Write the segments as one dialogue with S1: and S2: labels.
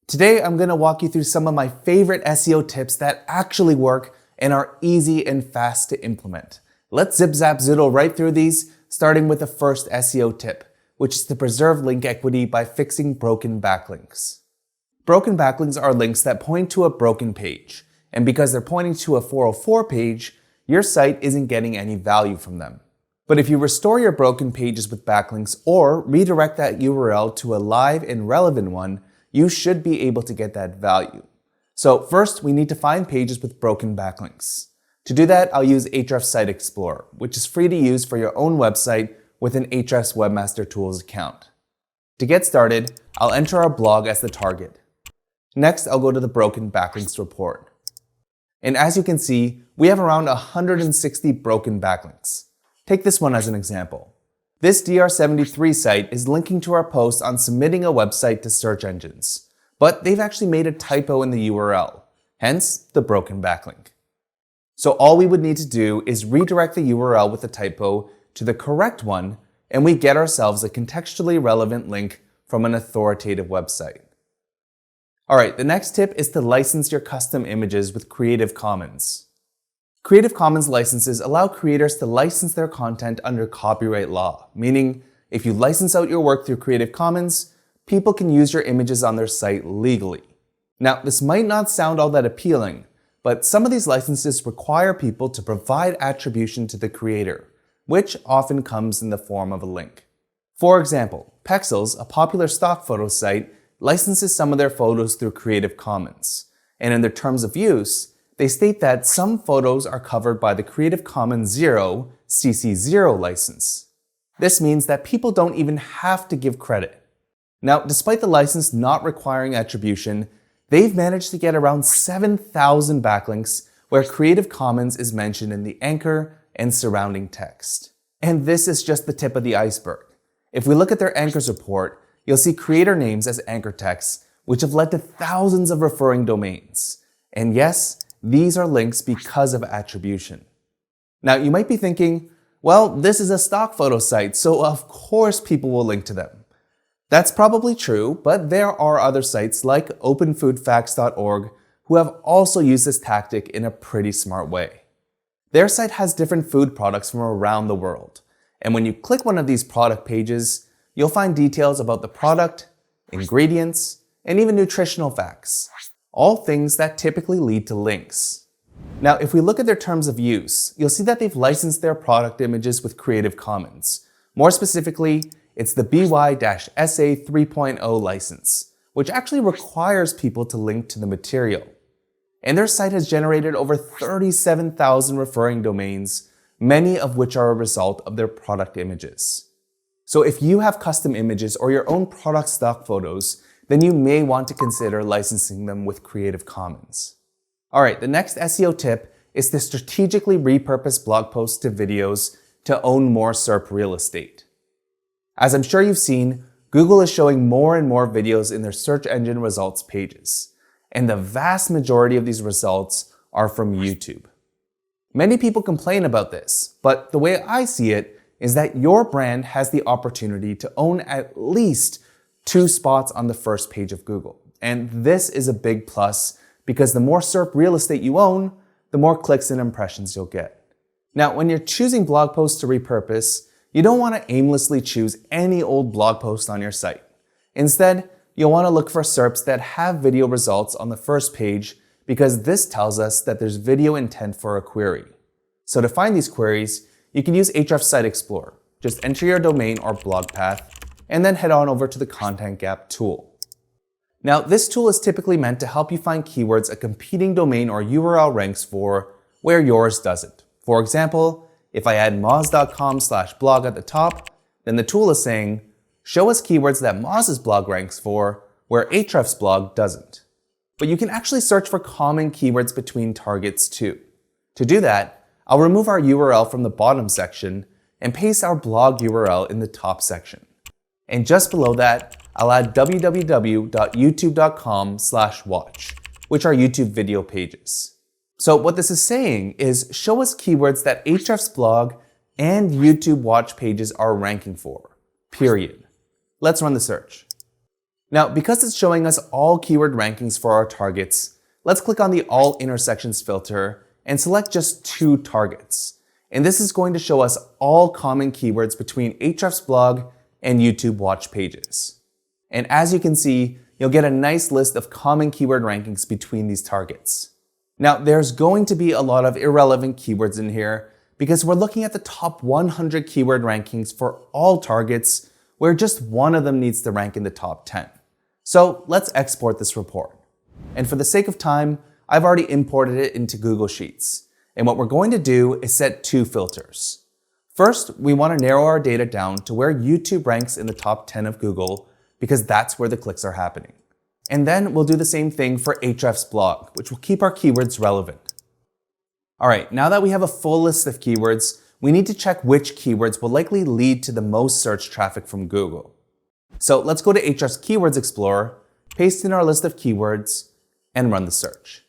S1: Today, I'm going to walk you through some of my favorite SEO tips that actually work and are easy and fast to implement. Let's zip zap zoodle right through these, starting with the first SEO tip, which is to preserve link equity by fixing broken backlinks. Broken backlinks are links that point to a broken page, and because they're pointing to a 404 page, your site isn't getting any value from them. But if you restore your broken pages with backlinks or redirect that URL to a live and relevant one, you should be able to get that value. So first, we need to find pages with broken backlinks. To do that, I'll use Ahrefs Site Explorer, which is free to use for your own website with an Ahrefs Webmaster Tools account. To get started, I'll enter our blog as the target. Next, I'll go to the broken backlinks report. And as you can see, we have around 160 broken backlinks. Take this one as an example. This DR73 site is linking to our post on submitting a website to search engines, but they've actually made a typo in the URL, hence the broken backlink. So all we would need to do is redirect the URL with the typo to the correct one, and we get ourselves a contextually relevant link from an authoritative website. Alright, the next tip is to license your custom images with Creative Commons. Creative Commons licenses allow creators to license their content under copyright law, meaning if you license out your work through Creative Commons, people can use your images on their site legally. Now, this might not sound all that appealing, but some of these licenses require people to provide attribution to the creator, which often comes in the form of a link. For example, Pexels, a popular stock photo site, licenses some of their photos through Creative Commons, and in their terms of use, they state that some photos are covered by the Creative Commons 0 CC0 license. This means that people don't even have to give credit. Now, despite the license not requiring attribution, they've managed to get around 7,000 backlinks where Creative Commons is mentioned in the anchor and surrounding text. And this is just the tip of the iceberg. If we look at their anchors report, you'll see creator names as anchor text, which have led to thousands of referring domains. And yes, these are links because of attribution. Now, you might be thinking, well, this is a stock photo site, so of course people will link to them. That's probably true, but there are other sites like openfoodfacts.org who have also used this tactic in a pretty smart way. Their site has different food products from around the world, and when you click one of these product pages, you'll find details about the product, ingredients, and even nutritional facts. All things that typically lead to links. Now, if we look at their terms of use, you'll see that they've licensed their product images with Creative Commons. More specifically, it's the BY-SA 3.0 license, which actually requires people to link to the material. And their site has generated over 37,000 referring domains, many of which are a result of their product images. So if you have custom images or your own product stock photos, then you may want to consider licensing them with Creative Commons. Alright, the next SEO tip is to strategically repurpose blog posts to videos to own more SERP real estate. As I'm sure you've seen, Google is showing more and more videos in their search engine results pages, and the vast majority of these results are from YouTube. Many people complain about this, but the way I see it is that your brand has the opportunity to own at least 2 spots on the first page of Google. And this is a big plus because the more SERP real estate you own, the more clicks and impressions you'll get. Now, when you're choosing blog posts to repurpose, you don't want to aimlessly choose any old blog post on your site. Instead, you'll want to look for SERPs that have video results on the first page because this tells us that there's video intent for a query. So to find these queries, you can use Ahrefs Site Explorer. Just enter your domain or blog path, and then head on over to the Content Gap tool. Now, this tool is typically meant to help you find keywords a competing domain or URL ranks for where yours doesn't. For example, if I add moz.com/blog at the top, then the tool is saying, show us keywords that Moz's blog ranks for where Ahrefs' blog doesn't. But you can actually search for common keywords between targets too. To do that, I'll remove our URL from the bottom section and paste our blog URL in the top section. And just below that, I'll add www.youtube.com/watch, which are YouTube video pages. So what this is saying is show us keywords that Ahrefs blog and YouTube watch pages are ranking for, period. Let's run the search. Now, because it's showing us all keyword rankings for our targets, let's click on the All Intersections filter and select just 2 targets. And this is going to show us all common keywords between Ahrefs blog and YouTube watch pages. And as you can see, you'll get a nice list of common keyword rankings between these targets. Now, there's going to be a lot of irrelevant keywords in here because we're looking at the top 100 keyword rankings for all targets where just one of them needs to rank in the top 10. So let's export this report. And for the sake of time, I've already imported it into Google Sheets. And what we're going to do is set 2 filters. First, we want to narrow our data down to where YouTube ranks in the top 10 of Google because that's where the clicks are happening. And then we'll do the same thing for Ahrefs blog, which will keep our keywords relevant. All right, now that we have a full list of keywords, we need to check which keywords will likely lead to the most search traffic from Google. So let's go to Ahrefs Keywords Explorer, paste in our list of keywords, and run the search.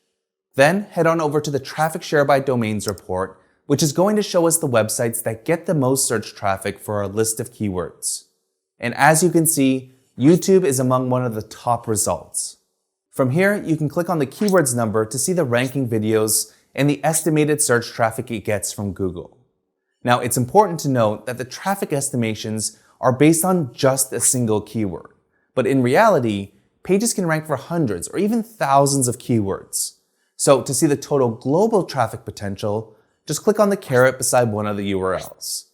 S1: Then head on over to the Traffic Share by Domains report, which is going to show us the websites that get the most search traffic for our list of keywords. And as you can see, YouTube is among one of the top results. From here, you can click on the keywords number to see the ranking videos and the estimated search traffic it gets from Google. Now, it's important to note that the traffic estimations are based on just a single keyword. But in reality, pages can rank for hundreds or even thousands of keywords. So to see the total global traffic potential, just click on the caret beside one of the URLs.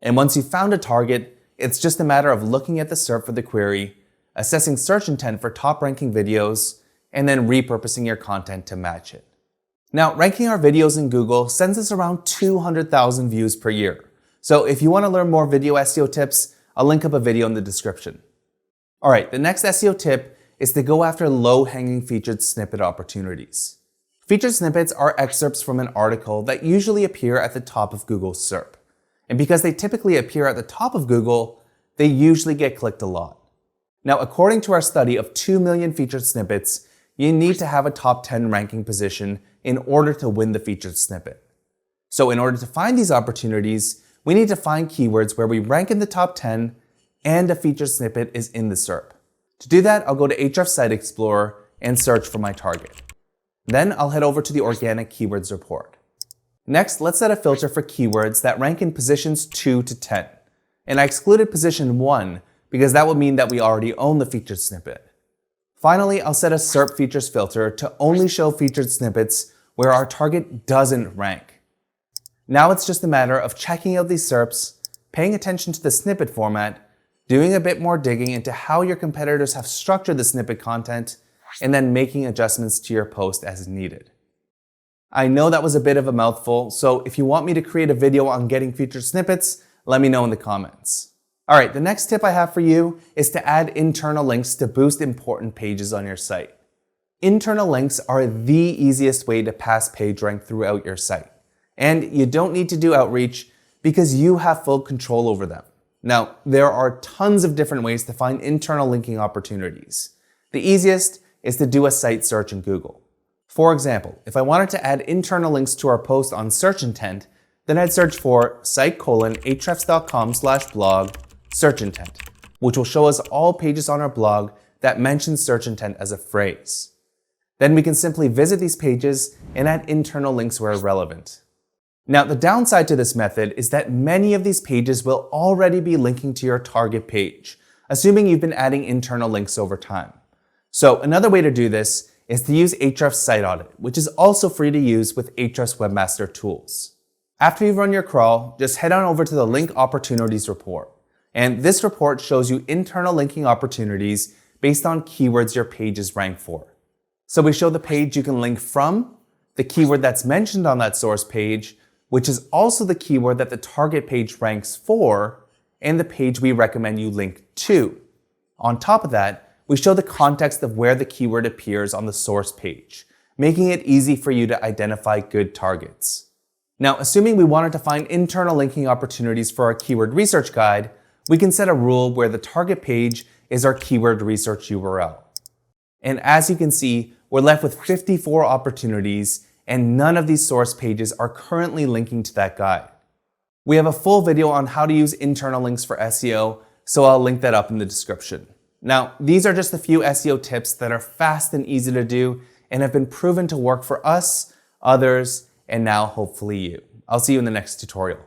S1: And once you've found a target, it's just a matter of looking at the SERP for the query, assessing search intent for top ranking videos, and then repurposing your content to match it. Now, ranking our videos in Google sends us around 200,000 views per year. So if you want to learn more video SEO tips, I'll link up a video in the description. All right, the next SEO tip is to go after low-hanging featured snippet opportunities. Featured snippets are excerpts from an article that usually appear at the top of Google's SERP. And because they typically appear at the top of Google, they usually get clicked a lot. Now, according to our study of 2 million featured snippets, you need to have a top 10 ranking position in order to win the featured snippet. So in order to find these opportunities, we need to find keywords where we rank in the top 10 and a featured snippet is in the SERP. To do that, I'll go to Ahrefs Site Explorer and search for my target. Then I'll head over to the Organic Keywords report. Next, let's set a filter for keywords that rank in positions 2 to 10. And I excluded position 1 because that would mean that we already own the featured snippet. Finally, I'll set a SERP features filter to only show featured snippets where our target doesn't rank. Now it's just a matter of checking out these SERPs, paying attention to the snippet format, doing a bit more digging into how your competitors have structured the snippet content, and then making adjustments to your post as needed. I know that was a bit of a mouthful, so if you want me to create a video on getting featured snippets, let me know in the comments. All right, the next tip I have for you is to add internal links to boost important pages on your site. Internal links are the easiest way to pass page rank throughout your site. And you don't need to do outreach because you have full control over them. Now, there are tons of different ways to find internal linking opportunities. The easiest is to do a site search in Google. For example, if I wanted to add internal links to our post on search intent, then I'd search for site:/ahrefs.com/blog search intent, which will show us all pages on our blog that mention search intent as a phrase. Then we can simply visit these pages and add internal links where relevant. Now, the downside to this method is that many of these pages will already be linking to your target page, assuming you've been adding internal links over time. So another way to do this is to use Ahrefs Site Audit, which is also free to use with Ahrefs Webmaster Tools. After you've run your crawl, just head on over to the Link Opportunities report. And this report shows you internal linking opportunities based on keywords your pages rank for. So we show the page you can link from, the keyword that's mentioned on that source page, which is also the keyword that the target page ranks for, and the page we recommend you link to. On top of that, we show the context of where the keyword appears on the source page, making it easy for you to identify good targets. Now, assuming we wanted to find internal linking opportunities for our keyword research guide, we can set a rule where the target page is our keyword research URL. And as you can see, we're left with 54 opportunities, and none of these source pages are currently linking to that guide. We have a full video on how to use internal links for SEO, so I'll link that up in the description. Now, these are just a few SEO tips that are fast and easy to do and have been proven to work for us, others, and now hopefully you. I'll see you in the next tutorial.